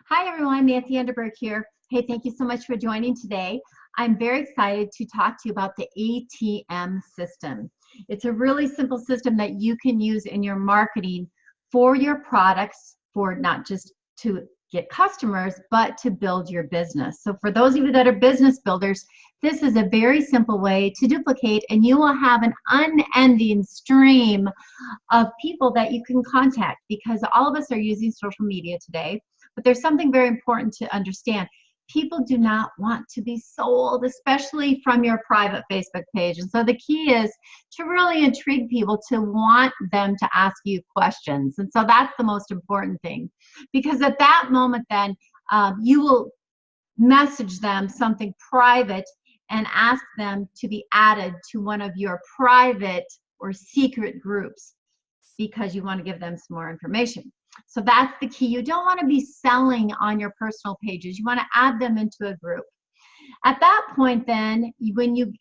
Hi everyone, Nancy Anderberg here. Hey, thank you so much for joining today. I'm very excited to talk to you about the ATM system. It's a really simple system that you can use in your marketing for your products, for not just to get customers, but to build your business. So for those of you that are business builders, this is a very simple way to duplicate, and you will have an unending stream of people that you can contact, because all of us are using social media today. But there's something very important to understand. People do not want to be sold, especially from your private Facebook page. And so the key is to really intrigue people, to want them to ask you questions. And so that's the most important thing, because at that moment then you will message them something private and ask them to be added to one of your private or secret groups, because you want to give them some more information. So that's the key. You don't want to be selling on your personal pages. You want to add them into a group. At that point then, when you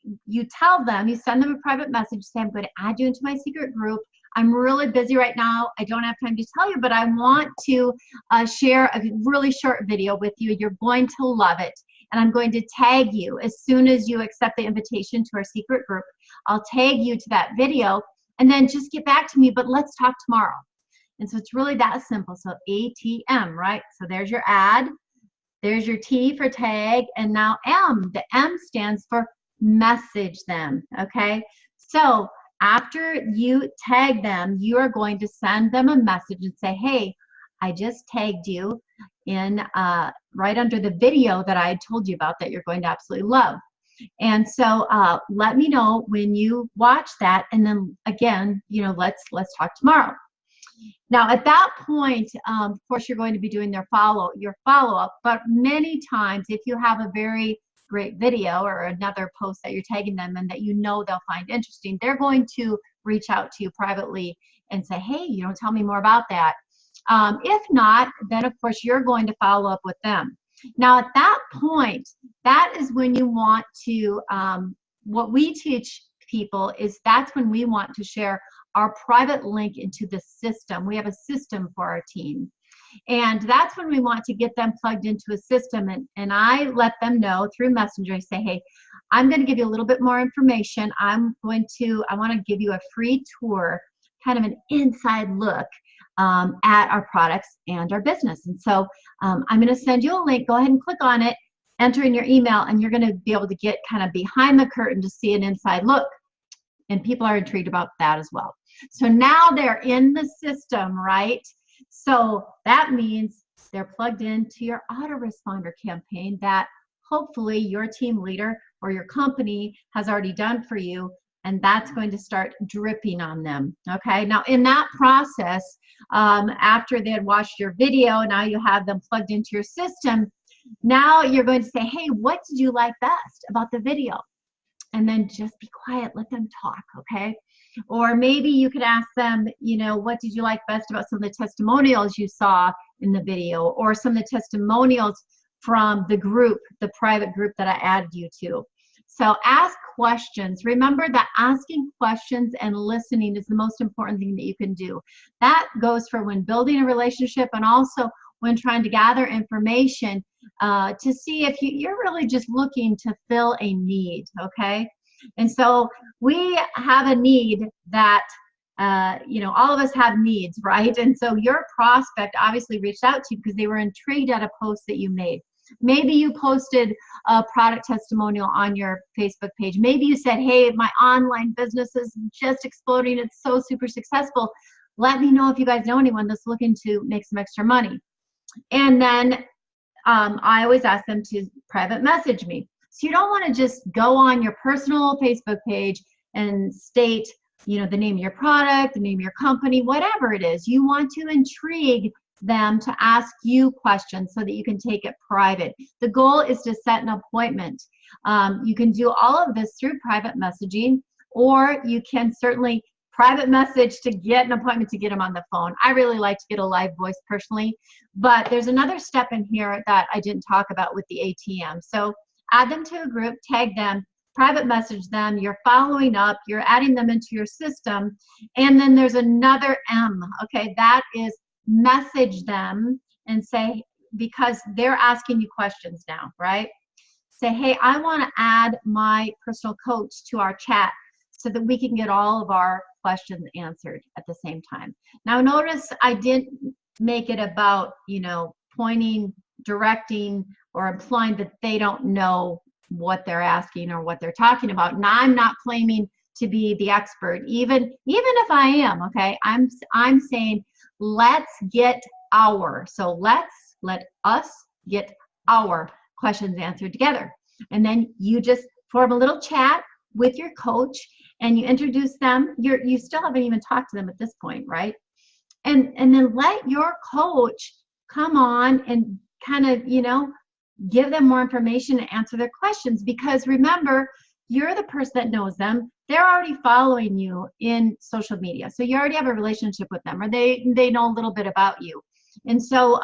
tell them, you send them a private message, say, I'm going to add you into my secret group. I'm really busy right now. I don't have time to tell you, but I want to share a really short video with you. You're going to love it. And I'm going to tag you as soon as you accept the invitation to our secret group. I'll tag you to that video, and then just get back to me, but let's talk tomorrow. And so it's really that simple. So ATM, right? So there's your ad, there's your T for tag, and now M. The M stands for message them, okay? So after you tag them, you are going to send them a message and say, hey, I just tagged you in right under the video that I told you about that you're going to absolutely love. And so let me know when you watch that, and then again, let's talk tomorrow. Now at that point, of course, you're going to be doing your follow-up, but many times if you have a very great video or another post that you're tagging them and that they'll find interesting, they're going to reach out to you privately and say, hey, tell me more about that. If not, then of course you're going to follow up with them. Now at that point, that is when you want to, what we teach people is that's when we want to share our private link into the system. We have a system for our team. And that's when we want to get them plugged into a system. And I let them know through Messenger. I say, hey, I'm going to give you a little bit more information. I want to give you a free tour, kind of an inside look at our products and our business. And so I'm going to send you a link. Go ahead and click on it, enter in your email, and you're going to be able to get kind of behind the curtain to see an inside look. And people are intrigued about that as well. So now they're in the system, right? So that means they're plugged into your autoresponder campaign that hopefully your team leader or your company has already done for you. And that's going to start dripping on them, okay? Now, in that process, after they had watched your video, now you have them plugged into your system. Now you're going to say, hey, what did you like best about the video? And then just be quiet, let them talk, okay? Or maybe you could ask them, what did you like best about some of the testimonials you saw in the video, or some of the testimonials from the group, the private group that I added you to. So ask questions. Remember that asking questions and listening is the most important thing that you can do. That goes for when building a relationship, and also when trying to gather information to see if you're really just looking to fill a need, okay? And so we have a need that, all of us have needs, right? And so your prospect obviously reached out to you because they were intrigued at a post that you made. Maybe you posted a product testimonial on your Facebook page. Maybe you said, hey, my online business is just exploding. It's so super successful. Let me know if you guys know anyone that's looking to make some extra money. And then I always ask them to private message me. So you don't want to just go on your personal Facebook page and state, the name of your product, the name of your company, whatever it is. You want to intrigue them to ask you questions so that you can take it private. The goal is to set an appointment. You can do all of this through private messaging, or you can certainly private message to get an appointment to get them on the phone. I really like to get a live voice personally, but there's another step in here that I didn't talk about with the ATM. So add them to a group, tag them, private message them, you're following up, you're adding them into your system, and then there's another M, okay? That is message them and say, because they're asking you questions now, right? Say, hey, I want to add my personal coach to our chat so that we can get all of our questions answered at the same time. Now notice I didn't make it about, you know, pointing, directing, or implying that they don't know what they're asking or what they're talking about. And I'm not claiming to be the expert, even if I am, okay? I'm saying let's get let us get our questions answered together. And then you just form a little chat with your coach and you introduce them. You still haven't even talked to them at this point, right? And then let your coach come on and kind of, you know, give them more information and answer their questions, because remember, you're the person that knows them. They're already following you in social media, so you already have a relationship with them, or they know a little bit about you. And so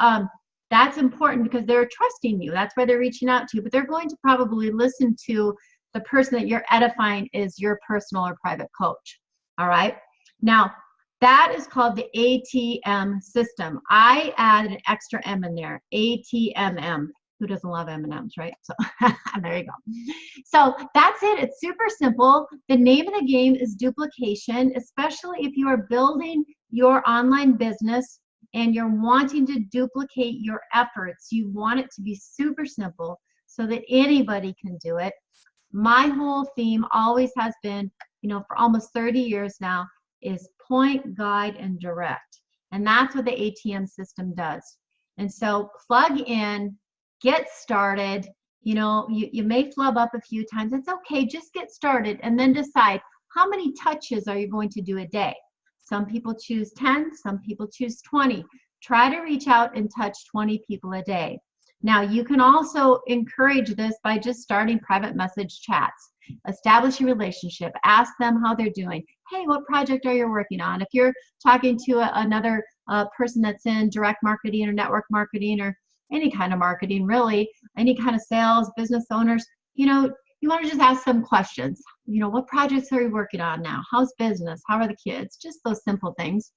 that's important because they're trusting you. That's why they're reaching out to you, but they're going to probably listen to the person that you're edifying is your personal or private coach. All right. Now, that is called the ATM system. I added an extra M in there, ATMM. Who doesn't love M&Ms, right? So there you go. So that's it. It's super simple. The name of the game is duplication, especially if you are building your online business and you're wanting to duplicate your efforts. You want it to be super simple so that anybody can do it. My whole theme always has been, you know, for almost 30 years now, is point, guide, and direct. And that's what the ATM system does. And so plug in, get started. You know, you may flub up a few times. It's okay. Just get started and then decide how many touches are you going to do a day. Some people choose 10, some people choose 20. Try to reach out and touch 20 people a day. Now, you can also encourage this by just starting private message chats. Establish a relationship. Ask them how they're doing. Hey, what project are you working on? If you're talking to another person that's in direct marketing or network marketing or any kind of marketing, really, any kind of sales, business owners, you know, you want to just ask some questions. You know, what projects are you working on now? How's business? How are the kids? Just those simple things.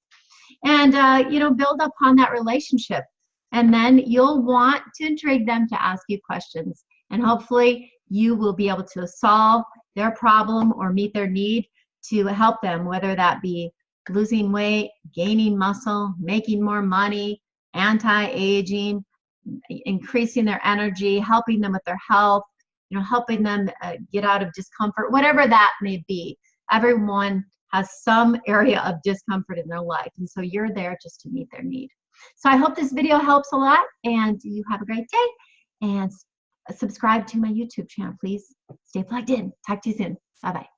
And, you know, build upon that relationship. And then you'll want to intrigue them to ask you questions. And hopefully you will be able to solve their problem or meet their need to help them, whether that be losing weight, gaining muscle, making more money, anti-aging, increasing their energy, helping them with their health, you know, helping them get out of discomfort, whatever that may be. Everyone has some area of discomfort in their life, and so you're there just to meet their need. So I hope this video helps a lot, and you have a great day, and subscribe to my YouTube channel, please. Stay plugged in. Talk to you soon. Bye-bye.